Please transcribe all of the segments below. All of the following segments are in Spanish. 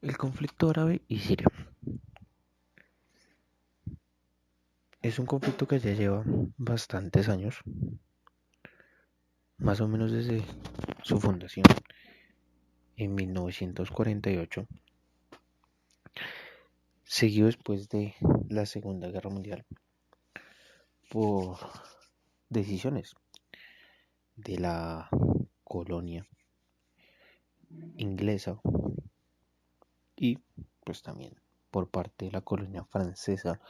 El conflicto árabe y Siria es un conflicto que ya lleva bastantes años, más o menos desde su fundación en 1948, seguido después de la Segunda Guerra Mundial por decisiones de la colonia inglesa y pues también por parte de la colonia francesa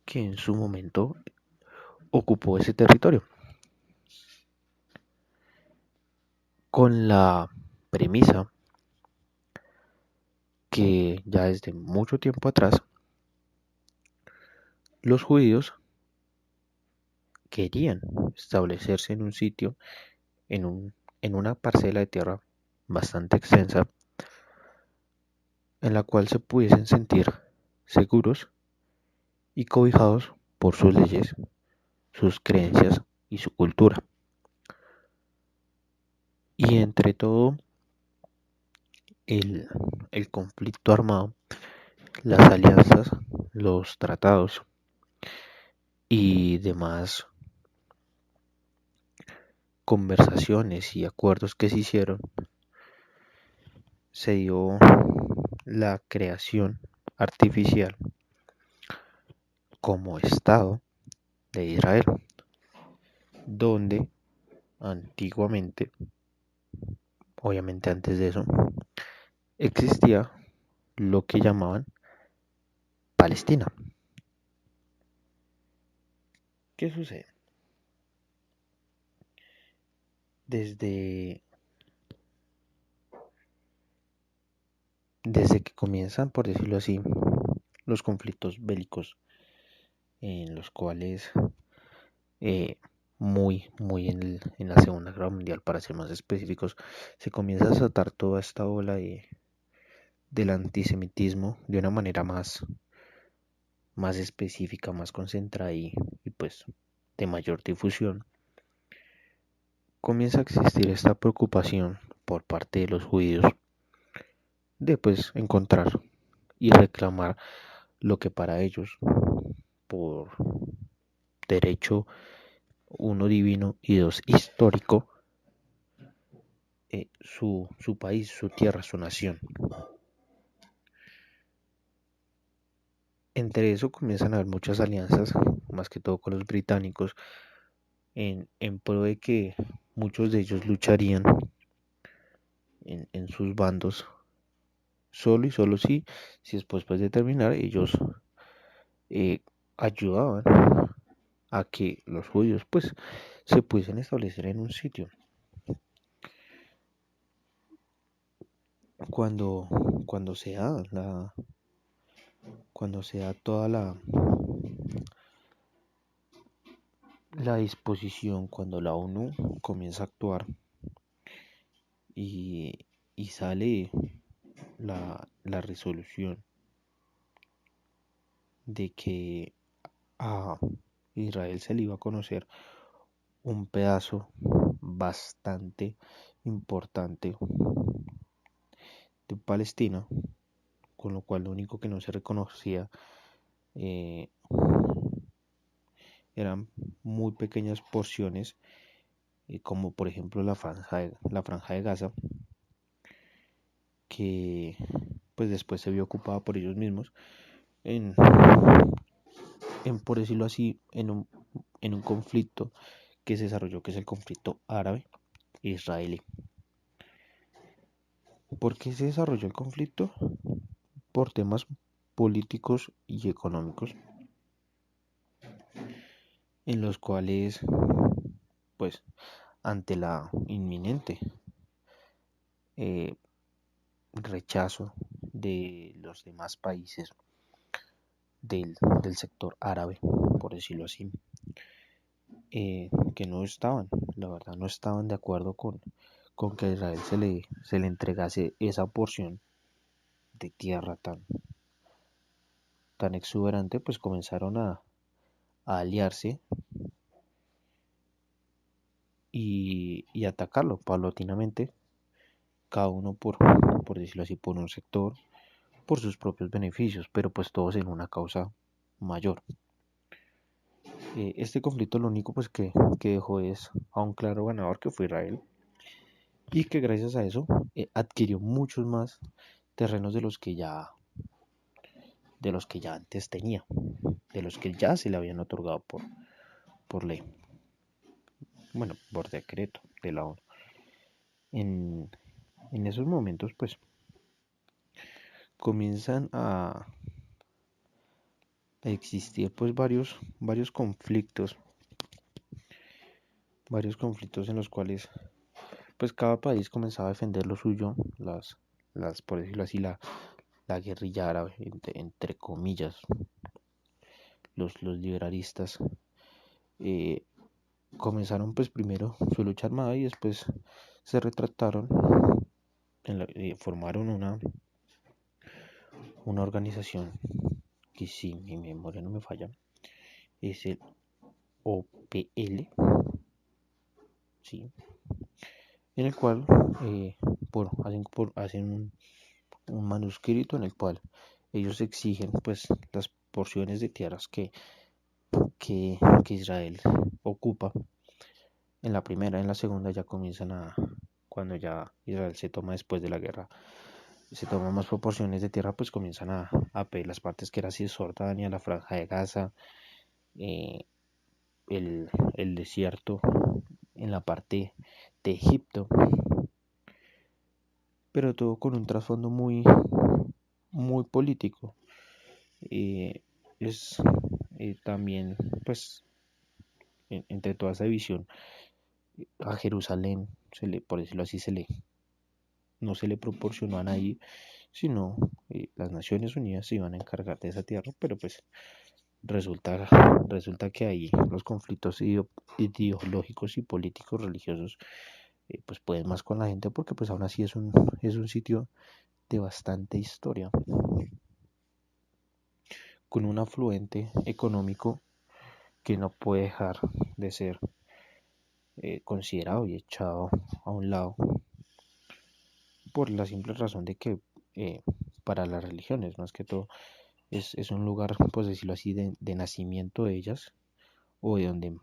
que en su momento ocupó ese territorio con la premisa que ya desde mucho tiempo atrás los judíos querían establecerse en un sitio, en, un, en una parcela de tierra bastante extensa, en la cual se pudiesen sentir seguros y cobijados por sus leyes, sus creencias y su cultura. Y entre todo el, el conflicto armado, las alianzas, los tratados y demás conversaciones y acuerdos que se hicieron, se dio la creación artificial como Estado de Israel, donde antiguamente, obviamente antes de eso, existía lo que llamaban Palestina. ¿Qué sucede? Desde, desde que comienzan, por decirlo así, los conflictos bélicos en los cuales eh, muy en la Segunda Guerra Mundial, para ser más específicos, se comienza a desatar toda esta ola del antisemitismo de una manera más específica, más concentrada y pues de mayor difusión. Comienza a existir esta preocupación por parte de los judíos de pues encontrar y reclamar lo que para ellos por derecho uno divino y dos histórico, su país, su tierra, su nación. Entre eso comienzan a haber muchas alianzas, más que todo con los británicos, en pro de que muchos de ellos lucharían en sus bandos solo y solo si después de terminar ellos eh, ayudaban a que los judíos pues se pudiesen establecer en un sitio. Cuando, cuando se da la, cuando se da toda la disposición, cuando la ONU comienza a actuar y, y sale la resolución de que a Israel se le iba a conocer un pedazo bastante importante de Palestina, con lo cual lo único que no se reconocía eh, eran muy pequeñas porciones, como por ejemplo la franja de Gaza, que pues después se vio ocupada por ellos mismos en, por decirlo así, en un conflicto que se desarrolló, que es el conflicto árabe-israelí. ¿Por qué se desarrolló el conflicto? Por temas políticos y económicos, en los cuales, pues, ante la inminente eh, rechazo de los demás países del sector árabe, por decirlo así, que no estaban, la verdad, no estaban de acuerdo con que a Israel se le entregase esa porción de tierra tan exuberante, pues comenzaron a aliarse y atacarlo paulatinamente, cada uno por decirlo así, por un sector, por sus propios beneficios, pero pues todos en una causa mayor. Este conflicto lo único pues que dejó es a un claro ganador que fue Israel y que gracias a eso adquirió muchos más terrenos de los que ya antes tenía, de los que ya se le habían otorgado por ley, bueno, por decreto de la ONU. En esos momentos pues comienzan a existir pues varios conflictos en los cuales pues cada país comenzaba a defender lo suyo, por decirlo así, la guerrilla árabe, entre comillas, los liberalistas, eh, comenzaron pues primero su lucha armada y después se retractaron, formaron una organización que si mi memoria no me falla, es el OPL, ¿sí? En el cual hacen un manuscrito en el cual ellos exigen pues las porciones de tierras que Israel ocupa. En la primera, en la segunda ya cuando ya Israel se toma después de la guerra, se toman más proporciones de tierra, pues comienzan a pedir las partes que era Cisjordania, la Franja de Gaza, eh, el desierto en la parte de Egipto, pero todo con un trasfondo muy político. Es también, pues, entre toda esa división, a Jerusalén, por decirlo así, no se le proporcionó a nadie, sino las Naciones Unidas se iban a encargar de esa tierra, pero pues resulta, resulta que ahí los conflictos ideológicos y políticos religiosos pues pueden más con la gente porque pues aún así es un sitio de bastante historia, con un afluente económico que no puede dejar de ser considerado y echado a un lado por la simple razón de que para las religiones, más que todo, es un lugar, pues decirlo así, de nacimiento de ellas o de donde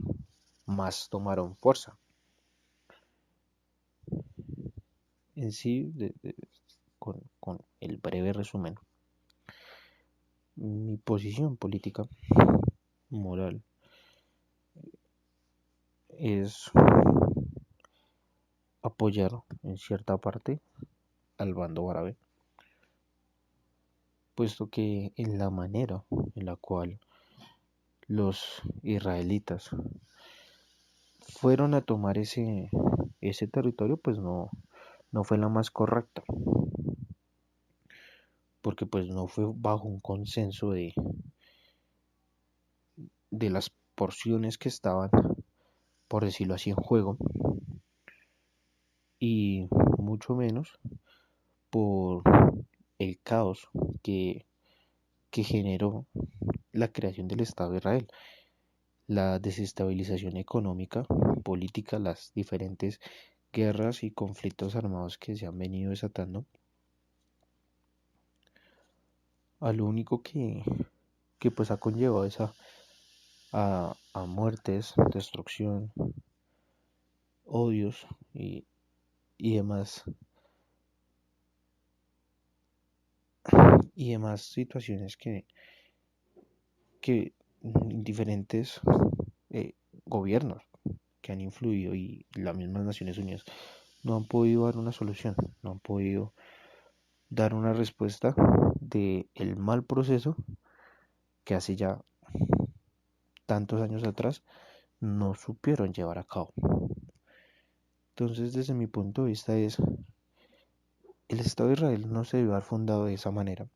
más tomaron fuerza. En sí, con el breve resumen, mi posición política, moral, es apoyar en cierta parte al bando árabe, puesto que en la manera en la cual los israelitas fueron a tomar ese territorio, pues no fue la más correcta, porque pues no fue bajo un consenso de las porciones que estaban, por decirlo así, en juego, y mucho menos por el caos que generó la creación del Estado de Israel, la desestabilización económica, política, las diferentes guerras y conflictos armados que se han venido desatando. A lo único que pues ha conllevado a muertes, destrucción, odios y demás situaciones que diferentes gobiernos que han influido y las mismas Naciones Unidas no han podido dar una solución, no han podido dar una respuesta de el mal proceso que hace ya tantos años atrás no supieron llevar a cabo. Entonces, desde mi punto de vista el Estado de Israel no se debió haber fundado de esa manera.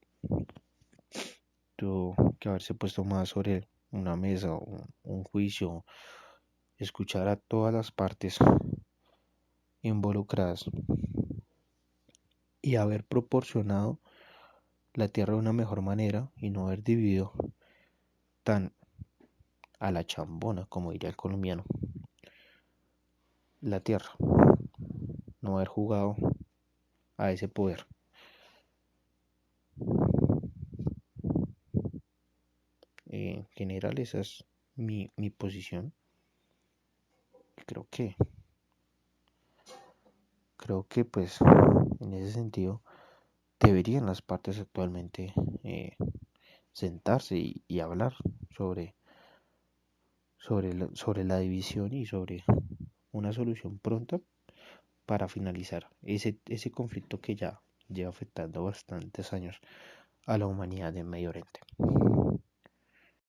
Tuvo que haberse puesto más sobre una mesa, un juicio, escuchar a todas las partes involucradas y haber proporcionado la tierra de una mejor manera y no haber dividido tan a la chambona, como diría el colombiano, la tierra, no haber jugado a ese poder. En general esa es mi posición. Creo que, creo que pues en ese sentido deberían las partes actualmente sentarse y hablar sobre, sobre la división y sobre una solución pronta para finalizar ese conflicto que ya lleva afectando bastantes años a la humanidad en Medio Oriente.